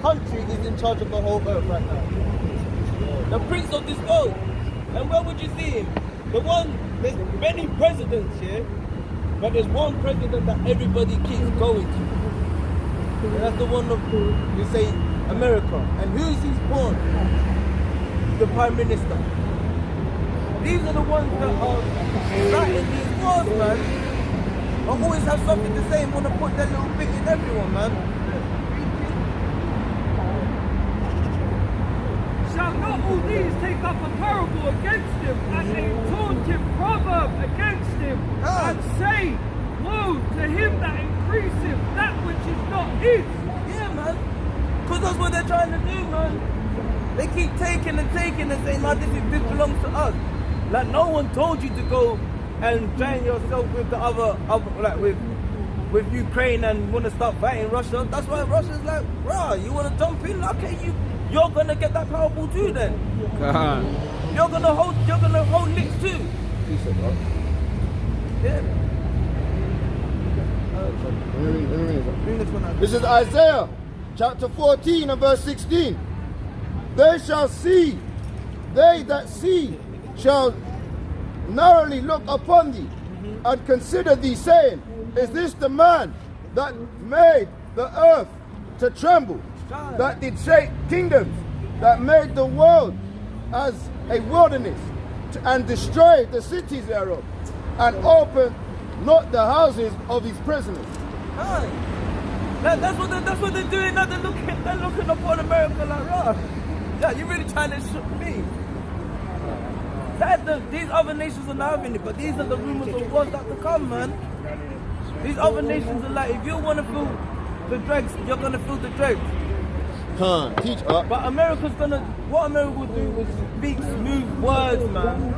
country is in charge of the whole earth right now? The prince of this world. And where would you see him? There's many presidents here, but there's one president that everybody keeps going to. And that's the one of, you say, America. And who's his born? The Prime Minister. These are the ones that are starting these wars, man. I always have something to say and want to put that little bit in everyone, man. Shall not all these take up a parable against him, and a taunting proverb against him, and say, woe to him that increaseth that which is not his? Yeah, man. Because that's what they're trying to do, man. They keep taking and saying, no, this belongs to us. Like, no one told you to go and join yourself with the other like with Ukraine and want to start fighting Russia. That's why Russia's like, bruh, you want to jump in? Okay, you're gonna get that powerful too then. You're gonna hold licks too. Yeah. This is Isaiah chapter 14 and verse 16. They shall see, they that see shall narrowly look upon thee and consider thee, saying, is this the man that made the earth to tremble, that did shake kingdoms, that made the world as a wilderness, and destroyed the cities thereof, and opened not the houses of his prisoners? That's what they're doing now. They're looking upon America like, rah, yeah, you're really trying to shoot me. These other nations are not having it, but these are the rumors of wars that to come, man. These other nations are like, if you want to feel the dregs, you're gonna feel the dregs. Teach up. But what America will do is speak smooth words, man.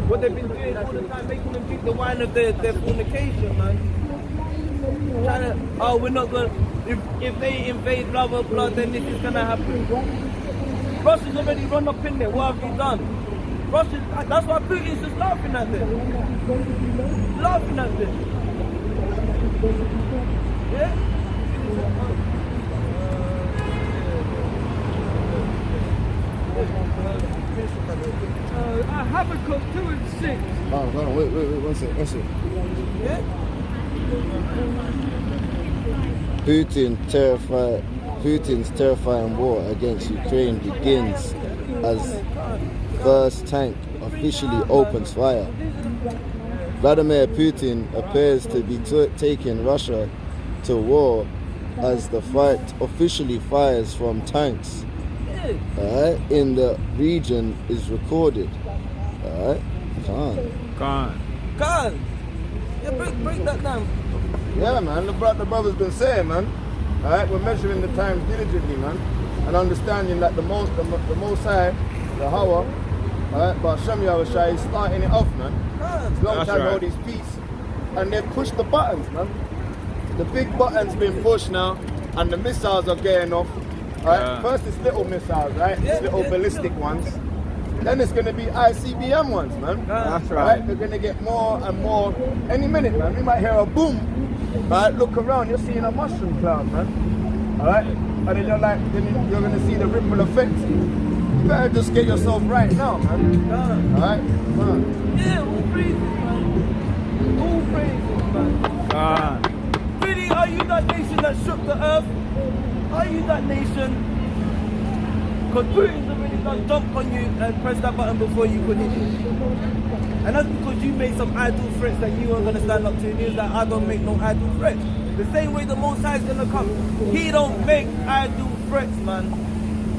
What they've been doing all the time, making them drink the wine of their fornication, man. We're not gonna, if they invade blah blah blah, then this is gonna happen. Russia's already run up in there. What have you done? Russia, that's why Putin's just laughing at them. Laughing at them. Yeah? Habakkuk 2 and 6. Oh, hold on, wait, one second. Yeah? Putin's terrifying war against Ukraine begins as first tank officially opens fire. Vladimir Putin appears to be taking Russia to war as the fight officially fires from tanks in the region is recorded. Gone. Yeah, break that down. Yeah, man, the brother's been saying, man. Alright, we're measuring the times diligently, man, and understanding that the most high, the Hawa, alright, but Hashem Yahushua is starting it off, man. It's a long time to hold his peace, and they've pushed the buttons, man. The big button's been pushed now, and the missiles are getting off. Alright, first it's little missiles, right? It's little ballistic ones. Then it's going to be ICBM ones, man. That's right. They're going to get more and more. Any minute, man. We might hear a boom. Right? Look around. You're seeing a mushroom cloud, man. All right? And then you're going to see the ripple effect. You better just get yourself right now, man. All right? Man. Yeah, all praises, man. All praises, man. Really, are you that nation that shook the earth? Are you that nation? Because Putin's already done jump on you and press that button before you could hit it. And that's because you made some idle threats that you weren't going to stand up to. And he was like, I don't make no idle threats. The same way the Most High is going to come. He don't make idle threats, man.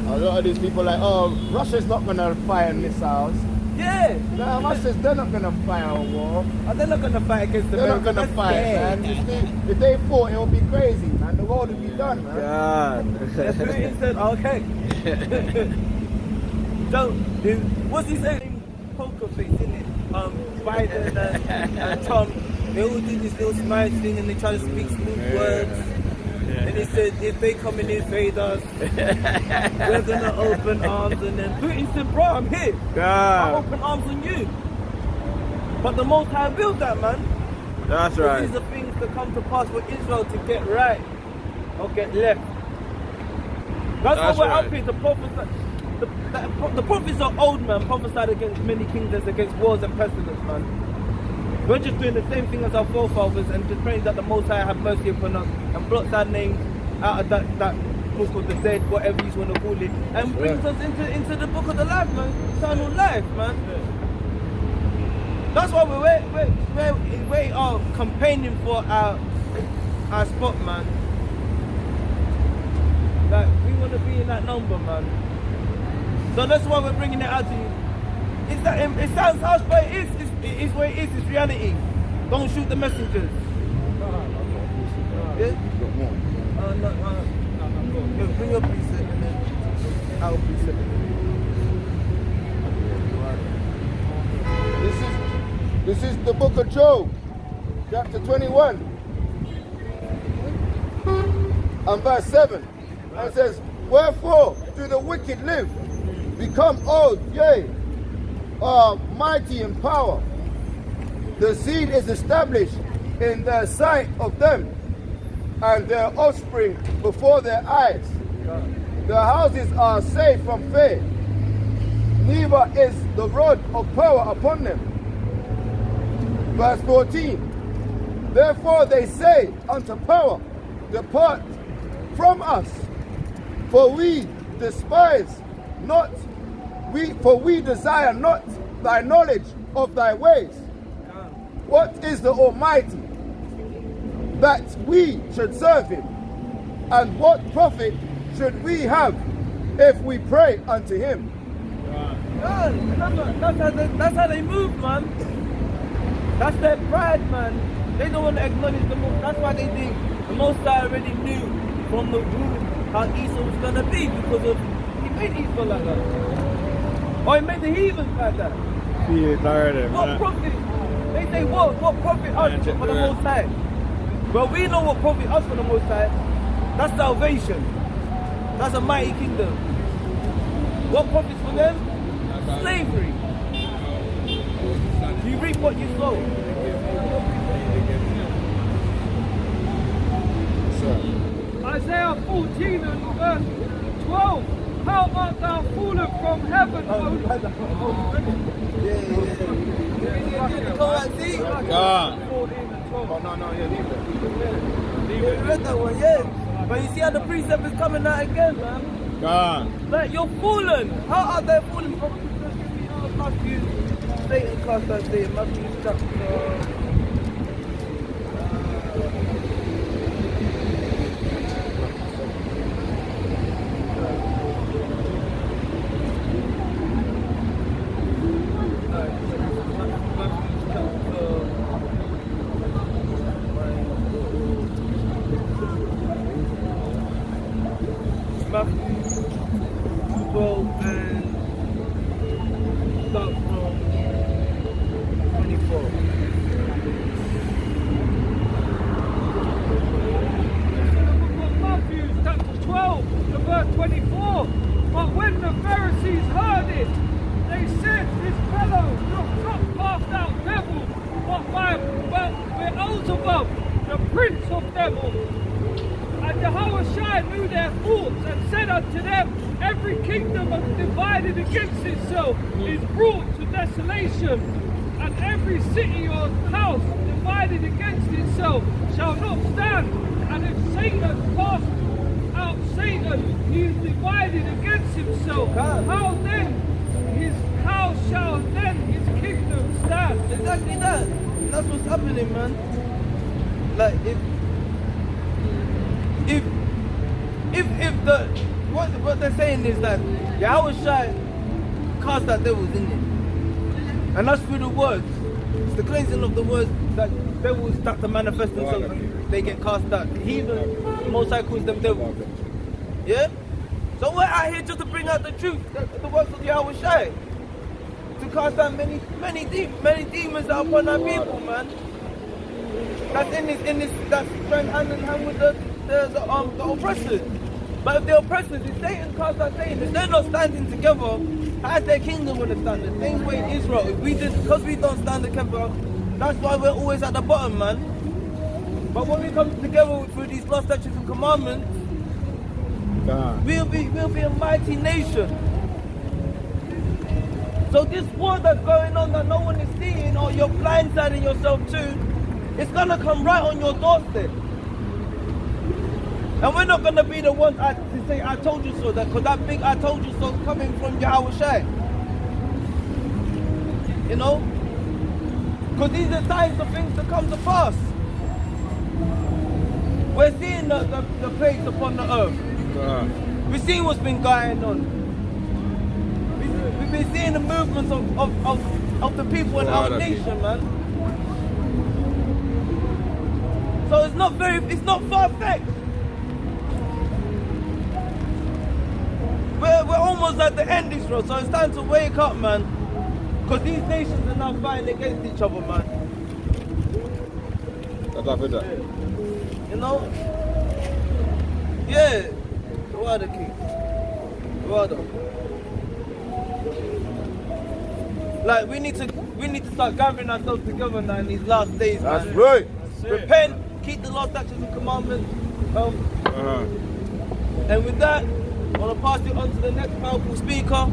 A lot of these people are like, oh, Russia's not going to fire missiles. Yeah. No, Russia's, they're not going to fire a war. They're not going to fight against the They're not going to fight, man. If they fought, it would be crazy, man. The world would be done, man. Putin said, okay. What's he saying? Poker face, isn't it? Biden and Trump, they all do this little smile thing and they try to speak smooth words. And he said, if they come and invade us, we're gonna open arms. And then Putin said, bro, I'm here. I'll open arms on you. But the Most High willed that, man. That's right. These are things that come to pass for Israel to get right or get left. That's what we're up here to prophesy. The prophets are old, man, prophesied against many kingdoms, against wars and pestilence, man. We're just doing the same thing as our forefathers and just praying that the Most High have mercy upon us and blots our names out of that book of the dead, whatever you want to call it, and brings us into the book of the life, man, eternal life, man. That's why we are campaigning for our spot, man. Like, we want to be in that number, man. So that's why we're bringing it out to you. It sounds harsh, but it is what it is. It's reality. Don't shoot the messengers. Yeah? No. Bring your preset and then I'll preset. This is the book of Job, chapter 21, and verse 7. And it says, wherefore do the wicked live, become old, yea, mighty in power. The seed is established in the sight of them, and their offspring before their eyes. Their houses are safe from fear, neither is the rod of power upon them. Verse 14. Therefore they say unto power, depart from us, for we despise not, for we desire not thy knowledge of thy ways. What is the Almighty, that we should serve him? And what profit should we have if we pray unto him? That's how they move, man. That's their pride, man. They don't want to acknowledge the Most. That's why they think the Most High already knew from the womb how Esau was going to be, because of he made Esau like that. Or he made the heathens like that. What profit? They say what profit us for the Most High? Well, we know what profit us for the Most High. That's salvation. That's a mighty kingdom. What profits for them? Slavery. You reap what you sow. Isaiah 14 and verse 12. How art thou fallen from heaven, O You read that one, yeah. But you see how the precept is coming out again, man. Like, you're fallen. How are they fallen from Matthew Satan cast out Satan? Matthew chapter 12 and start from 24. Matthew chapter 12 to verse 24. But when the Pharisees heard it, they said, this fellow doth not cast out devils, but by Beelzebub, the prince of devils. And Yahushua knew their thoughts and said unto them, every kingdom divided against itself is brought to desolation, and every city or house divided against itself shall not stand. And if Satan cast out Satan, he is divided against himself. How shall then his kingdom stand? Exactly that. That's what's happening, man. Like if the what they're saying is that Yahushua cast out devils in it, and that's through the words. It's the cleansing of the words that devils start to manifest themselves. They get cast out. He even Most High calls them devils. Yeah. So we're out here just to bring out the truth, the works of Yahushua, to cast out many demons out upon our people, man. That's that's going hand in hand with the oppressors. But if the oppressors, if Satan cast out Satan, if they're not standing together, how's their kingdom going to stand? The same way in Israel, because we don't stand together, that's why we're always at the bottom, man. But when we come together through these law, statutes, and commandments, we'll be a mighty nation. So this war that's going on that no one is seeing, or you're blindsiding yourself to, it's gonna come right on your doorstep. And we're not gonna be the ones to say I told you so, because that big I told you so is coming from Yahushua. You know? Because these are signs of things to come to pass. We're seeing the plagues upon the earth. We've seen what's been going on. We've been seeing the movements of the people in our nation, man. So it's not far-fetched. We're almost at the end, Israel, so it's time to wake up, man. Because these nations are now fighting against each other, man. You know? Yeah. What the king? What? Like we need to start gathering ourselves together now in these last days, man. That's right. Repent, keep the law, statutes, and commandments. And with that, I want to pass it on to the next powerful speaker.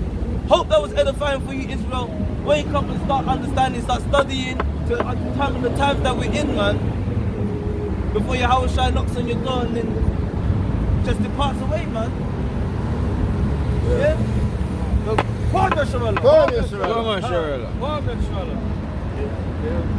Hope that was edifying for you, Israel. Wake up and start understanding, start studying to determine the times that we're in, man. Before Yahushua knocks on your door and then just departs away, man. Yeah? So, Father Sharala.